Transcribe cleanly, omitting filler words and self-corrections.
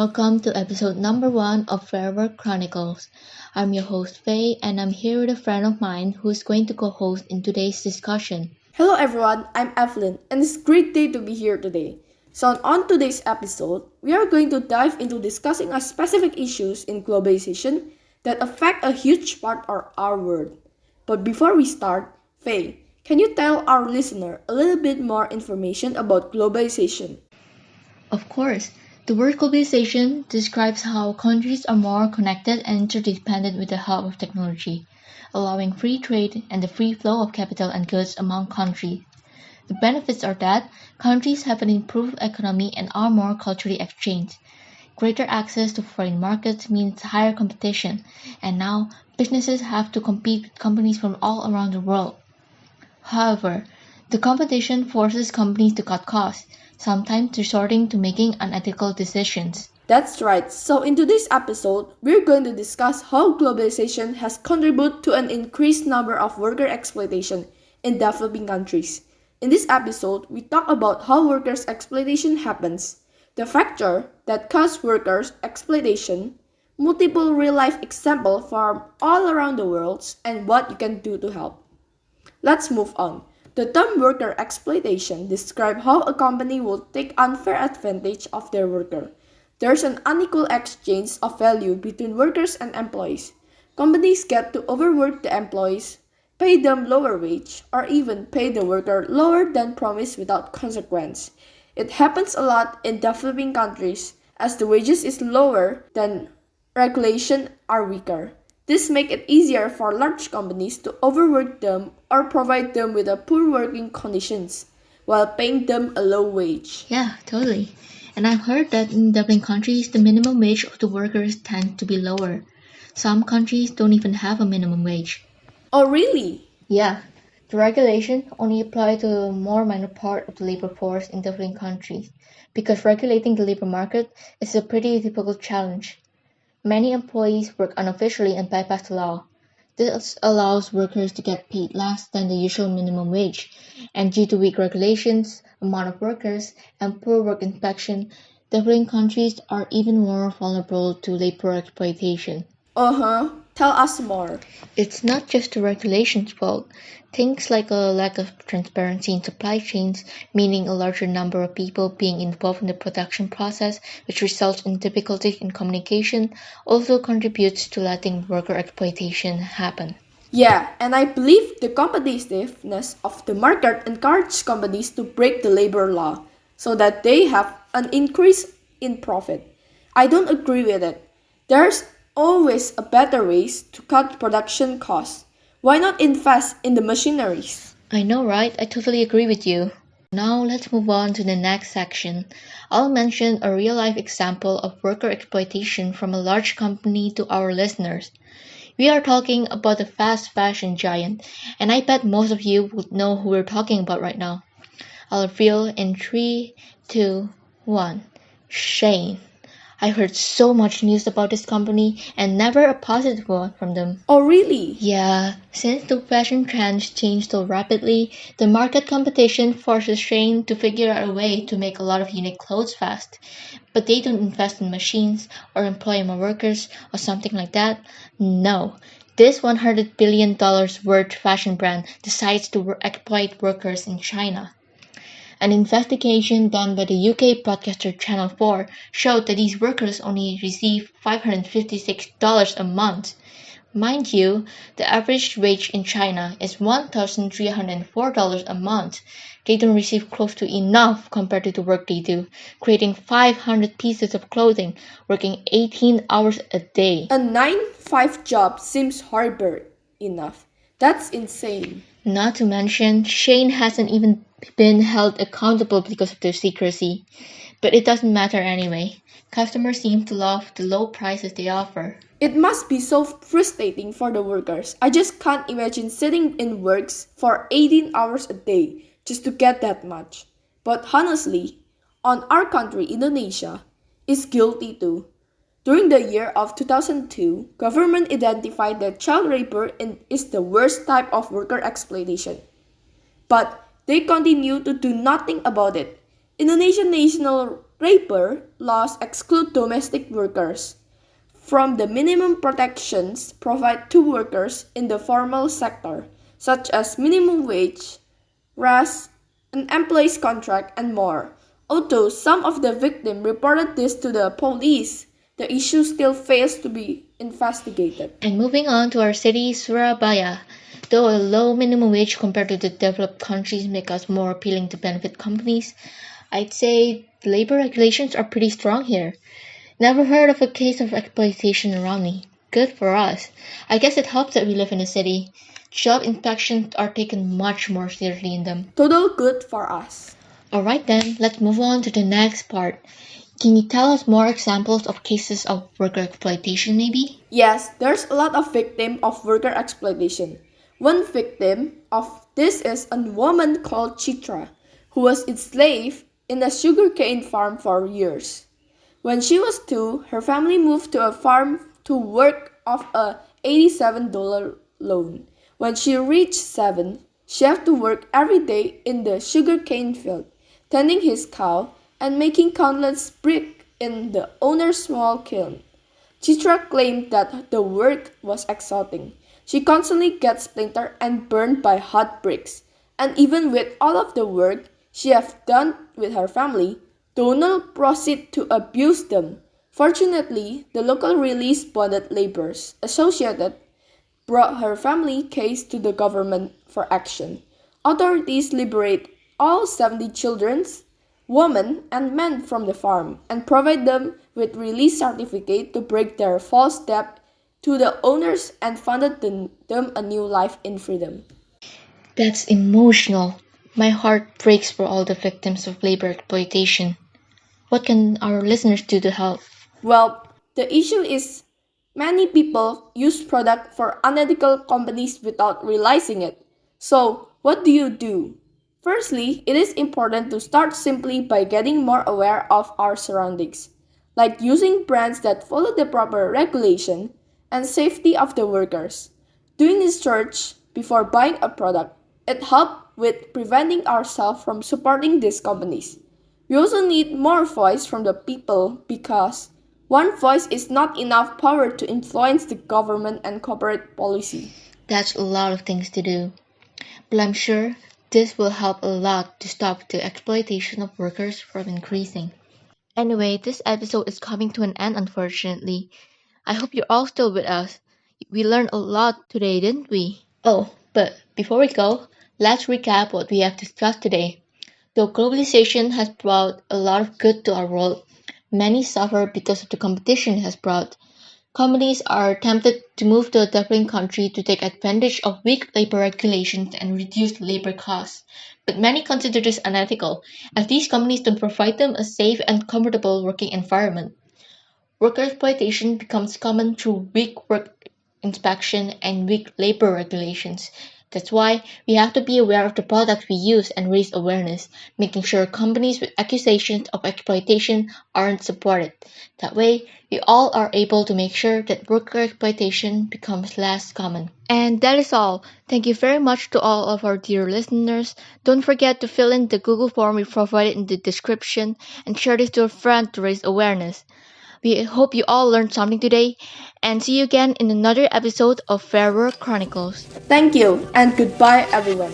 welcome to episode number 1 of Fairwork Chronicles. I'm your host Faye, and I'm here with a friend of mine who's going to co-host in today's discussion. Hello everyone, I'm Evelyn, and it's a great day to be here today. So on today's episode, we are going to dive into discussing a specific issues in globalization that affect a huge part of our world. But before we start, Faye, can you tell our listener a little bit more information about globalization? Of course, the word globalization describes how countries are more connected and interdependent with the help of technology, allowing free trade and the free flow of capital and goods among countries. The benefits are that countries have an improved economy and are more culturally exchanged. Greater access to foreign markets means higher competition, and now businesses have to compete with companies from all around the world. However, the competition forces companies to cut costs, sometimes resorting to making unethical decisions. That's right. So in today's episode, we're going to discuss how globalization has contributed to an increased number of worker exploitation in developing countries. In this episode, we talk about how workers' exploitation happens, the factor that cause workers' exploitation, multiple real-life examples from all around the world, and what you can do to help. Let's move on. The term worker exploitation describes how a company will take unfair advantage of their worker. There's an unequal exchange of value between workers and employees. Companies get to overwork the employees, pay them lower wage, or even pay the worker lower than promised without consequence. It happens a lot in developing countries as the wages is lower than regulation are weaker. This makes it easier for large companies to overwork them or provide them with poor working conditions while paying them a low wage. Yeah, totally. And I've heard that in developing countries, the minimum wage of the workers tends to be lower. Some countries don't even have a minimum wage. Oh, really? Yeah, the regulation only apply to a more minor part of the labor force in developing countries, because regulating the labor market is a pretty difficult challenge. Many employees work unofficially and bypass the law. This allows workers to get paid less than the usual minimum wage, and due to weak regulations, amount of workers, and poor work inspection, developing countries are even more vulnerable to labor exploitation. Uh-huh. Tell us more. It's not just the regulations' fault. Things like a lack of transparency in supply chains, meaning a larger number of people being involved in the production process, which results in difficulty in communication, also contributes to letting worker exploitation happen. Yeah, and I believe the competitiveness of the market encourages companies to break the labor law so that they have an increase in profit. I don't agree with it. There's always a better ways to cut production costs. Why not invest in the machineries? I know, right? I totally agree with you. Now let's move on to the next section. I'll mention a real-life example of worker exploitation from a large company to our listeners. We are talking about the fast fashion giant, and I bet most of you would know who we're talking about right now. I'll reveal in 3, 2, 1. Shane. I heard so much news about this company and never a positive one from them. Oh, really? Yeah, since the fashion trends change so rapidly, the market competition forces Shane to figure out a way to make a lot of unique clothes fast. But they don't invest in machines or employ more workers or something like that. No. This $100 billion worth fashion brand decides to exploit workers in China. An investigation done by the UK broadcaster Channel 4 showed that these workers only receive $556 a month. Mind you, the average wage in China is $1,304 a month. They don't receive close to enough compared to the work they do, creating 500 pieces of clothing, working 18 hours a day. A 9-5 job seems horrible enough. That's insane. Not to mention, Shane hasn't even been held accountable because of their secrecy. But it doesn't matter anyway. Customers seem to love the low prices they offer. It must be so frustrating for the workers. I just can't imagine sitting in works for 18 hours a day just to get that much. But honestly, on our country, Indonesia, is guilty too. During the year of 2002, government identified that child labor is the worst type of worker exploitation. But they continue to do nothing about it. Indonesian National labor laws exclude domestic workers from the minimum protections provided to workers in the formal sector, such as minimum wage, rest, an employee's contract, and more. Although some of the victims reported this to the police, the issue still fails to be investigated. And moving on to our city, Surabaya. Though a low minimum wage compared to the developed countries make us more appealing to benefit companies, I'd say the labor regulations are pretty strong here. Never heard of a case of exploitation around me. Good for us. I guess it helps that we live in a city. Job inspections are taken much more seriously in them. Total good for us. Alright then, let's move on to the next part. Can you tell us more examples of cases of worker exploitation maybe? Yes, there's a lot of victims of worker exploitation. One victim of this is a woman called Chitra, who was enslaved in a sugarcane farm for years. When she was 2, her family moved to a farm to work off a $87 loan. When she reached 7, she had to work every day in the sugarcane field, tending his cow and making countless bricks in the owner's small kiln. Chitra claimed that the work was exhausting. She constantly gets splintered and burned by hot bricks. And even with all of the work she has done with her family, Donald proceeded to abuse them. Fortunately, the local release bonded laborers associated brought her family case to the government for action. Authorities liberate all 70 children, women, and men from the farm and provide them with release certificate to break their false debt to the owners and funded them a new life in freedom. That's emotional. My heart breaks for all the victims of labor exploitation. What can our listeners do to help? Well, the issue is many people use product for unethical companies without realizing it. So, what do you do? Firstly, it is important to start simply by getting more aware of our surroundings, like using brands that follow the proper regulation and safety of the workers. Doing research before buying a product, it helps with preventing ourselves from supporting these companies. We also need more voice from the people because one voice is not enough power to influence the government and corporate policy. That's a lot of things to do. But I'm sure this will help a lot to stop the exploitation of workers from increasing. Anyway, this episode is coming to an end unfortunately. I hope you're all still with us. We learned a lot today, didn't we? Oh, but before we go, let's recap what we have discussed today. Though globalization has brought a lot of good to our world, many suffer because of the competition it has brought. Companies are tempted to move to a developing country to take advantage of weak labor regulations and reduce labor costs. But many consider this unethical, as these companies don't provide them a safe and comfortable working environment. Worker exploitation becomes common through weak work inspection and weak labor regulations. That's why we have to be aware of the products we use and raise awareness, making sure companies with accusations of exploitation aren't supported. That way, we all are able to make sure that worker exploitation becomes less common. And that is all. Thank you very much to all of our dear listeners. Don't forget to fill in the Google form we provided in the description and share this to a friend to raise awareness. We hope you all learned something today and see you again in another episode of Fairwork Chronicles. Thank you and goodbye everyone.